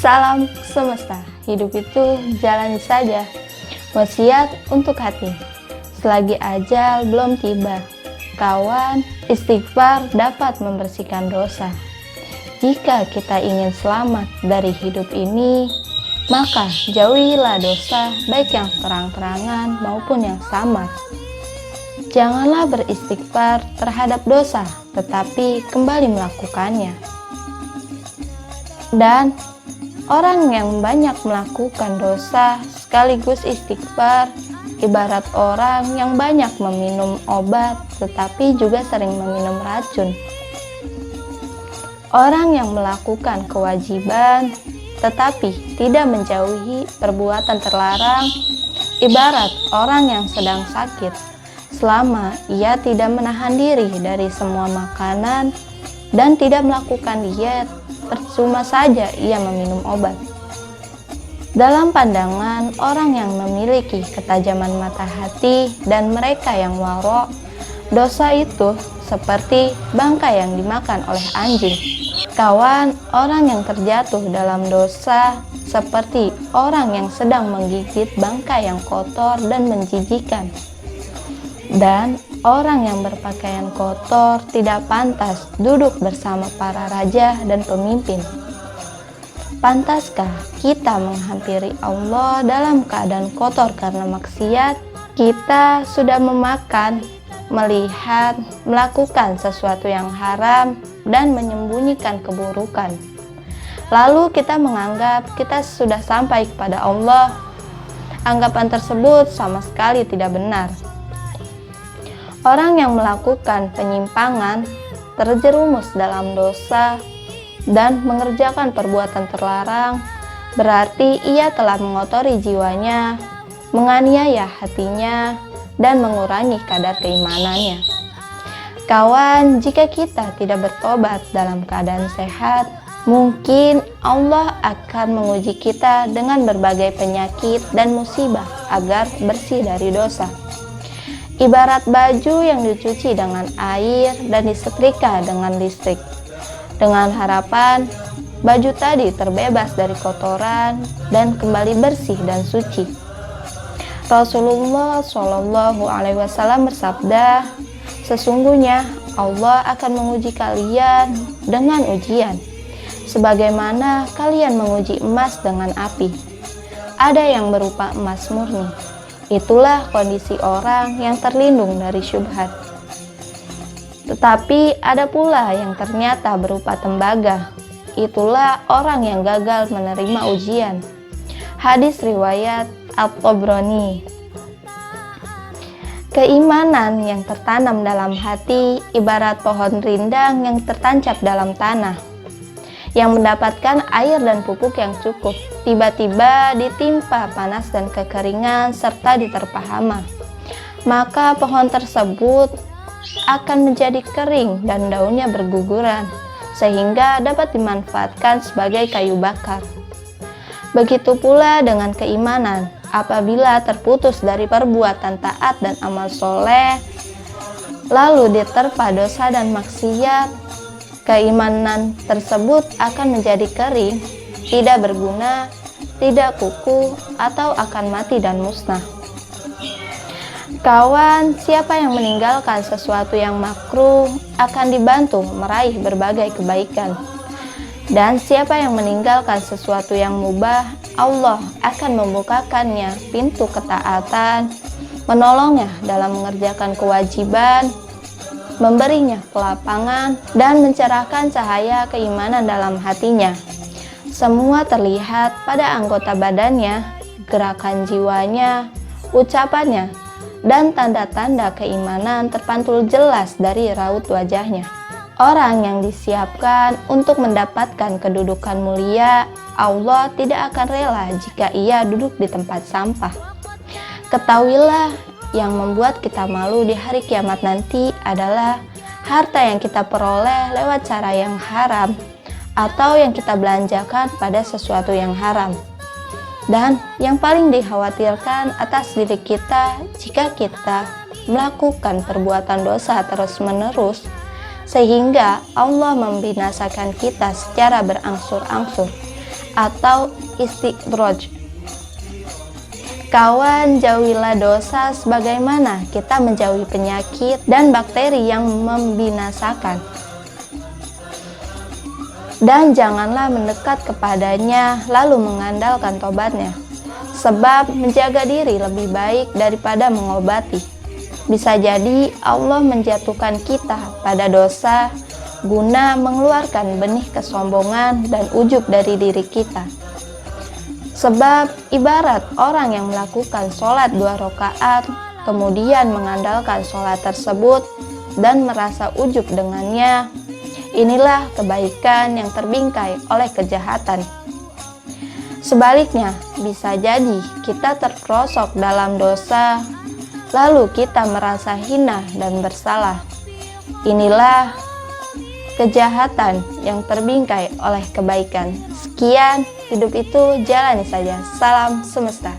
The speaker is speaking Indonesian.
Salam semesta, hidup itu jalani saja. Wasiat untuk hati, selagi ajal belum tiba. Kawan, istighfar dapat membersihkan dosa. Jika kita ingin selamat dari hidup ini, maka jauhilah dosa, baik yang terang-terangan maupun yang samar. Janganlah beristighfar terhadap dosa, tetapi kembali melakukannya. Dan orang yang banyak melakukan dosa sekaligus istighfar ibarat orang yang banyak meminum obat tetapi juga sering meminum racun. Orang yang melakukan kewajiban tetapi tidak menjauhi perbuatan terlarang ibarat orang yang sedang sakit. Selama ia tidak menahan diri dari semua makanan dan tidak melakukan diet, percuma saja ia meminum obat. Dalam pandangan orang yang memiliki ketajaman mata hati dan mereka yang waro, dosa itu seperti bangkai yang dimakan oleh anjing. Kawan, orang yang terjatuh dalam dosa seperti orang yang sedang menggigit bangkai yang kotor dan menjijikan. Dan orang yang berpakaian kotor tidak pantas duduk bersama para raja dan pemimpin. Pantaskah kita menghampiri Allah dalam keadaan kotor karena maksiat? Kita sudah memakan, melihat, melakukan sesuatu yang haram dan menyembunyikan keburukan. Lalu kita menganggap kita sudah sampai kepada Allah. Anggapan tersebut sama sekali tidak benar. Orang yang melakukan penyimpangan, terjerumus dalam dosa, dan mengerjakan perbuatan terlarang, berarti ia telah mengotori jiwanya, menganiaya hatinya, dan mengurangi kadar keimanannya. Kawan, jika kita tidak bertobat dalam keadaan sehat, mungkin Allah akan menguji kita dengan berbagai penyakit dan musibah agar bersih dari dosa. Ibarat baju yang dicuci dengan air dan disetrika dengan listrik, dengan harapan baju tadi terbebas dari kotoran dan kembali bersih dan suci. Rasulullah Shallallahu Alaihi Wasallam bersabda, sesungguhnya Allah akan menguji kalian dengan ujian, sebagaimana kalian menguji emas dengan api. Ada yang berupa emas murni. Itulah kondisi orang yang terlindung dari syubhat. Tetapi ada pula yang ternyata berupa tembaga. Itulah orang yang gagal menerima ujian. Hadis riwayat At-Tabrani. Keimanan yang tertanam dalam hati ibarat pohon rindang yang tertancap dalam tanah, yang mendapatkan air dan pupuk yang cukup, tiba-tiba ditimpa panas dan kekeringan serta diterpa hama, maka pohon tersebut akan menjadi kering dan daunnya berguguran, sehingga dapat dimanfaatkan sebagai kayu bakar. Begitu pula dengan keimanan, apabila terputus dari perbuatan taat dan amal soleh, lalu diterpa dosa dan maksiat, keimanan tersebut akan menjadi kering, tidak berguna, tidak kukuh, atau akan mati dan musnah. Kawan, siapa yang meninggalkan sesuatu yang makruh akan dibantu meraih berbagai kebaikan. Dan siapa yang meninggalkan sesuatu yang mubah, Allah akan membukakannya pintu ketaatan, menolongnya dalam mengerjakan kewajiban, memberinya kelapangan, dan mencerahkan cahaya keimanan dalam hatinya. Semua terlihat pada anggota badannya, gerakan jiwanya, ucapannya, dan tanda-tanda keimanan terpantul jelas dari raut wajahnya. Orang yang disiapkan untuk mendapatkan kedudukan mulia, Allah tidak akan rela jika ia duduk di tempat sampah. Ketahuilah, yang membuat kita malu di hari kiamat nanti adalah harta yang kita peroleh lewat cara yang haram atau yang kita belanjakan pada sesuatu yang haram. Dan yang paling dikhawatirkan atas diri kita jika kita melakukan perbuatan dosa terus-menerus sehingga Allah membinasakan kita secara berangsur-angsur atau istidraj. Kawan, jauhilah dosa sebagaimana kita menjauhi penyakit dan bakteri yang membinasakan. Dan janganlah mendekat kepadanya lalu mengandalkan tobatnya, sebab menjaga diri lebih baik daripada mengobati. Bisa jadi Allah menjatuhkan kita pada dosa guna mengeluarkan benih kesombongan dan ujub dari diri kita. Sebab ibarat orang yang melakukan sholat 2 rakaat, kemudian mengandalkan sholat tersebut dan merasa ujub dengannya, inilah kebaikan yang terbingkai oleh kejahatan. Sebaliknya, bisa jadi kita terperosok dalam dosa, lalu kita merasa hina dan bersalah. Inilah kejahatan yang terbingkai oleh kebaikan. Sekian, hidup itu jalani saja. Salam semesta.